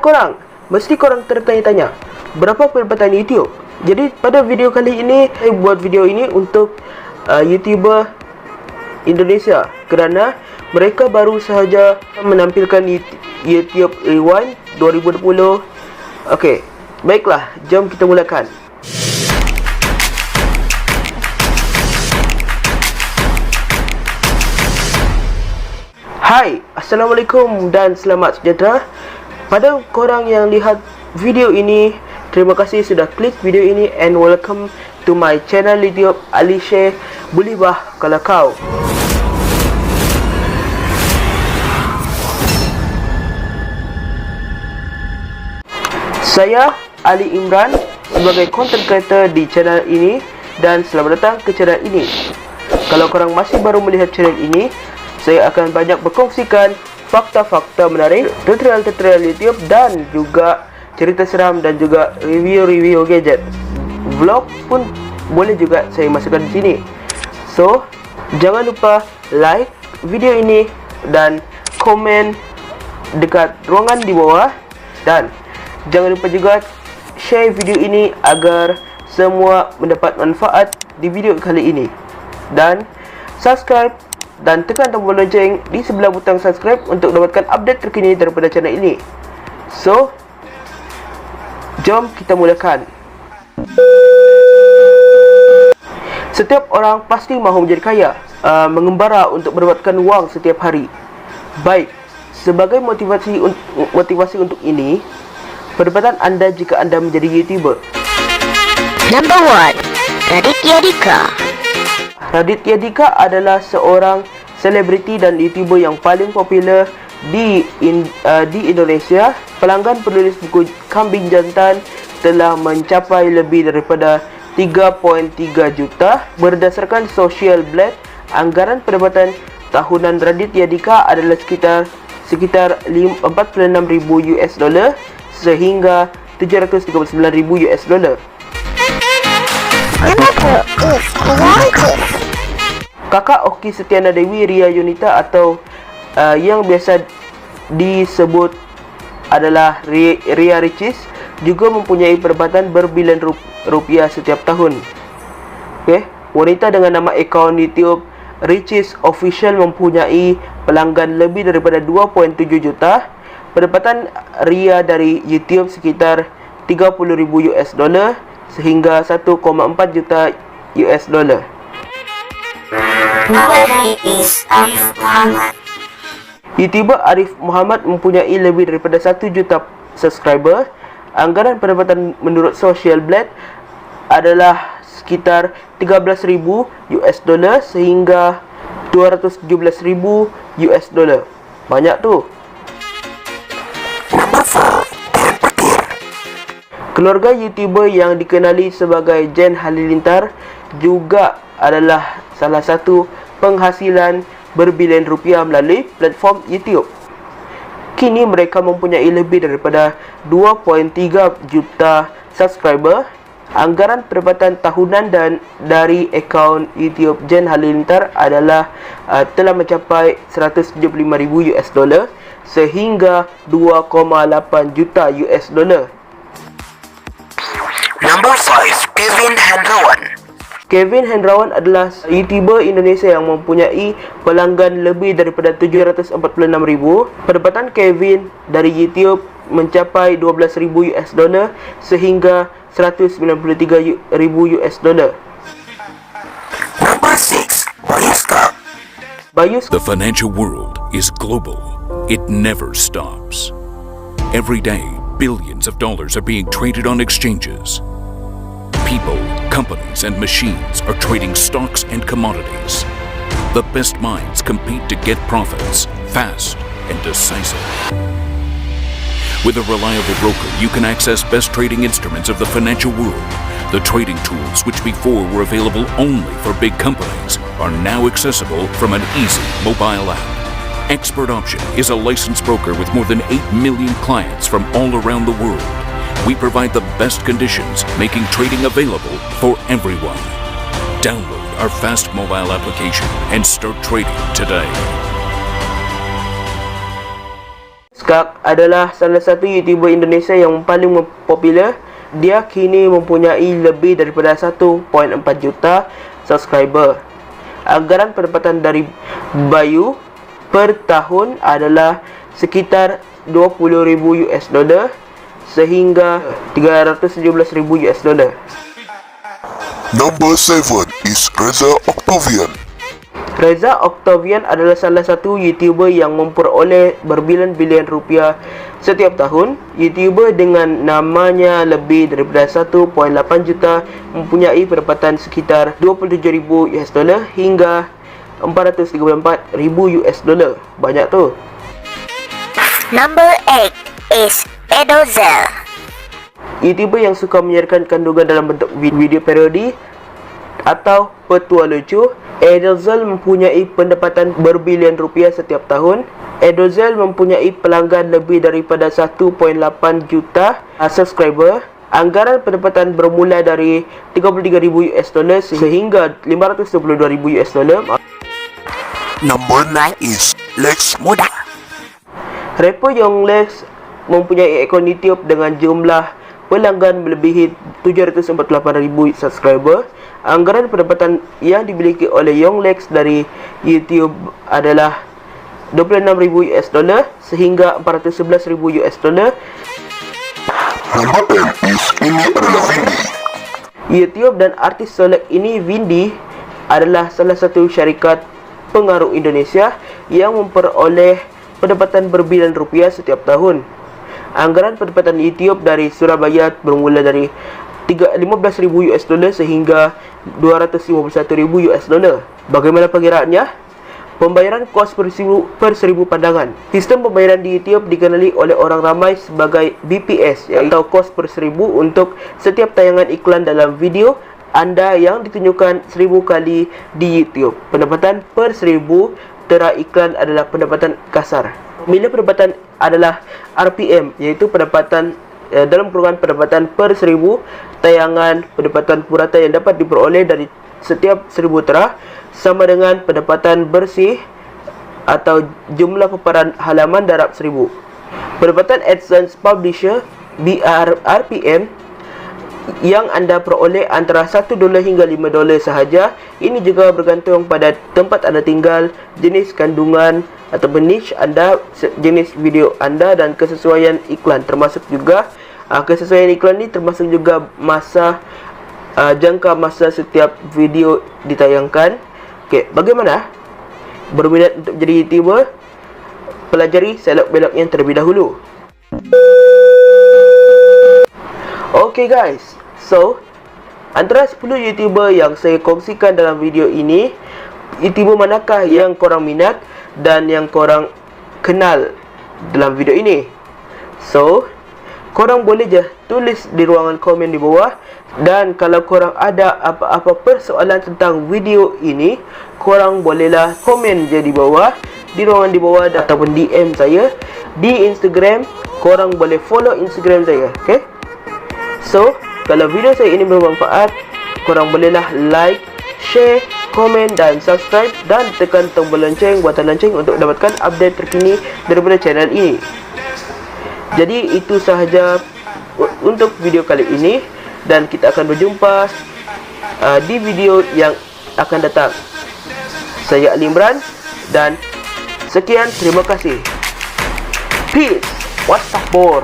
korang, mesti korang tertanya-tanya, berapa pendapatan YouTube? Jadi pada video kali ini, saya buat video ini untuk YouTuber Indonesia, kerana mereka baru sahaja menampilkan YouTube Rewind 2020. Okey, baiklah, jom kita mulakan. Hai, Assalamualaikum dan selamat sejahtera. Pada korang yang lihat video ini, terima kasih sudah klik video ini and welcome to my channel YouTube Ali Sheikh. Boleh bah kalau kau. Saya Ali Imran sebagai content creator di channel ini dan selamat datang ke channel ini. Kalau korang masih baru melihat channel ini, saya akan banyak berkongsikan fakta-fakta menarik, tutorial-tutorial YouTube dan juga cerita seram dan juga review-review gadget. Vlog pun boleh juga saya masukkan di sini. So, jangan lupa like video ini dan komen dekat ruangan di bawah, dan jangan lupa juga share video ini agar semua mendapat manfaat di video kali ini. Dan subscribe dan tekan tombol lonceng di sebelah butang subscribe untuk dapatkan update terkini daripada channel ini. So, jom kita mulakan. Setiap orang pasti mahu menjadi kaya, mengembara untuk mendapatkan wang setiap hari. Baik, sebagai motivasi untuk ini, pendapatan anda jika anda menjadi YouTuber. Number 1, Raditya Dika. Raditya Dika adalah seorang selebriti dan YouTuber yang paling popular di Indonesia. Pelanggan penulis buku Kambing Jantan telah mencapai lebih daripada 3.3 juta. Berdasarkan Social Blade, anggaran pendapatan tahunan Raditya Dika adalah sekitar 46,000 US dollar sehingga 739,000 US dollar. Number 2 is Ria Ricis. Kakak Oki Setiana Dewi Ria Yunita atau yang biasa disebut adalah Ria Ricis juga mempunyai pendapatan berbilion rupiah setiap tahun. Okey, wanita dengan nama akaun YouTube Ricis Official mempunyai pelanggan lebih daripada 2.7 juta. Pendapatan Ria dari YouTube sekitar 30,000 US dollar sehingga 1.4 juta US dollar. Number 3 is Arif Muhammad. YouTuber Arif Muhammad mempunyai lebih daripada 1 juta subscriber. Anggaran pendapatan menurut Social Blade adalah sekitar 13,000 US dollar sehingga 217,000 US dollar. Banyak tu. Number 4, Darren Petir. Keluarga YouTuber yang dikenali sebagai Jen Halilintar juga adalah salah satu penghasilan berbilion rupiah melalui platform YouTube. Kini mereka mempunyai lebih daripada 2.3 juta subscriber. Anggaran pendapatan tahunan dan dari akaun YouTube Jen Halilintar adalah telah mencapai 175,000 US dollar sehingga 2.8 juta US dollar. Number 5, Kevin Hendrawan. Kevin Hendrawan adalah YouTuber Indonesia yang mempunyai pelanggan lebih daripada 746,000. Pendapatan Kevin dari YouTube mencapai 12,000 US dollar sehingga 193,000 US dollar. Number 6, Bayus. The financial world is global. It never stops. Every day, billions of dollars are being traded on exchanges. People, companies, and machines are trading stocks and commodities. The best minds compete to get profits, fast and decisive. With a reliable broker, you can access best trading instruments of the financial world. The trading tools, which before were available only for big companies, are now accessible from an easy mobile app. Expert Option is a licensed broker with more than 8 million clients from all around the world. We provide the best conditions, making trading available for everyone. Download our fast mobile application and start trading today. Skak adalah salah satu YouTuber Indonesia yang paling popular. Dia kini mempunyai lebih daripada 1.4 juta subscriber. Anggaran pendapatan dari Bayu per tahun adalah sekitar 20,000 US dollar sehingga 317,000 US dollar. Number 7 is Reza Octavian. Reza Octavian adalah salah satu YouTuber yang memperoleh berbilion-bilion rupiah setiap tahun. YouTuber dengan namanya lebih daripada 1.8 juta mempunyai pendapatan sekitar 27,000 US dollar hingga 434,000 US dollar. Banyak tu. Number 8 is Edozel. YouTuber yang suka menyiarkan kandungan dalam bentuk video parodi atau petua lucu. Edozel mempunyai pendapatan berbilion rupiah setiap tahun. Edozel mempunyai pelanggan lebih daripada 1.8 juta subscriber. Anggaran pendapatan bermula dari 33,000 US dollar sehingga 522,000 US dollar. Number 9 is Lex Muda. Rapper Young Lex mempunyai akun YouTube dengan jumlah pelanggan melebihi 748,000 subscriber. Anggaran pendapatan yang dimiliki oleh Young Lex dari YouTube adalah 26,000 US dollar sehingga 411,000 US dollar. Number 10 is Ini adalah Vindi. YouTube dan artis solek ini Vindi adalah salah satu syarikat pengaruh Indonesia yang memperoleh pendapatan berbilion rupiah setiap tahun. Anggaran pendapatan YouTube dari Surabaya bermula dari 15,000 US dollar sehingga 251,000 US dollar. Bagaimana pengiraannya? Pembayaran kos per 1,000 pandangan. Sistem pembayaran di YouTube dikenali oleh orang ramai sebagai BPS, iaitu kos per 1,000 untuk setiap tayangan iklan dalam video anda yang ditunjukkan 1,000 kali di YouTube. Pendapatan per 1,000 tera iklan adalah pendapatan kasar. Bila pendapatan adalah RPM, iaitu pendapatan dalam kurungan pendapatan per 1,000 tayangan pendapatan purata yang dapat diperoleh dari setiap 1,000 tera sama dengan pendapatan bersih atau jumlah paparan halaman darab 1,000. Pendapatan AdSense Publisher RPM yang anda peroleh antara $1 hingga $5 sahaja. Ini juga bergantung pada tempat anda tinggal, jenis kandungan atau niche anda, jenis video anda dan kesesuaian iklan. Termasuk juga kesesuaian iklan ni termasuk juga masa jangka masa setiap video ditayangkan. Okey, bagaimana berminat untuk jadi YouTuber? Pelajari selok-beloknya terlebih dahulu. Okay guys, so antara 10 YouTuber yang saya kongsikan dalam video ini, YouTuber manakah yang korang minat dan yang korang kenal dalam video ini? So, korang boleh je tulis di ruangan komen di bawah. Dan kalau korang ada apa-apa persoalan tentang video ini, korang bolehlah komen je di bawah, di ruangan di bawah ataupun DM saya di Instagram. Korang boleh follow Instagram saya, okay? So, kalau video saya ini bermanfaat, korang bolehlah like, share, komen dan subscribe dan tekan tombol lonceng, butang lonceng untuk dapatkan update terkini daripada channel ini. Jadi itu sahaja untuk video kali ini dan kita akan berjumpa di video yang akan datang. Saya Ali Imran dan sekian, terima kasih. Peace. What's up, bor?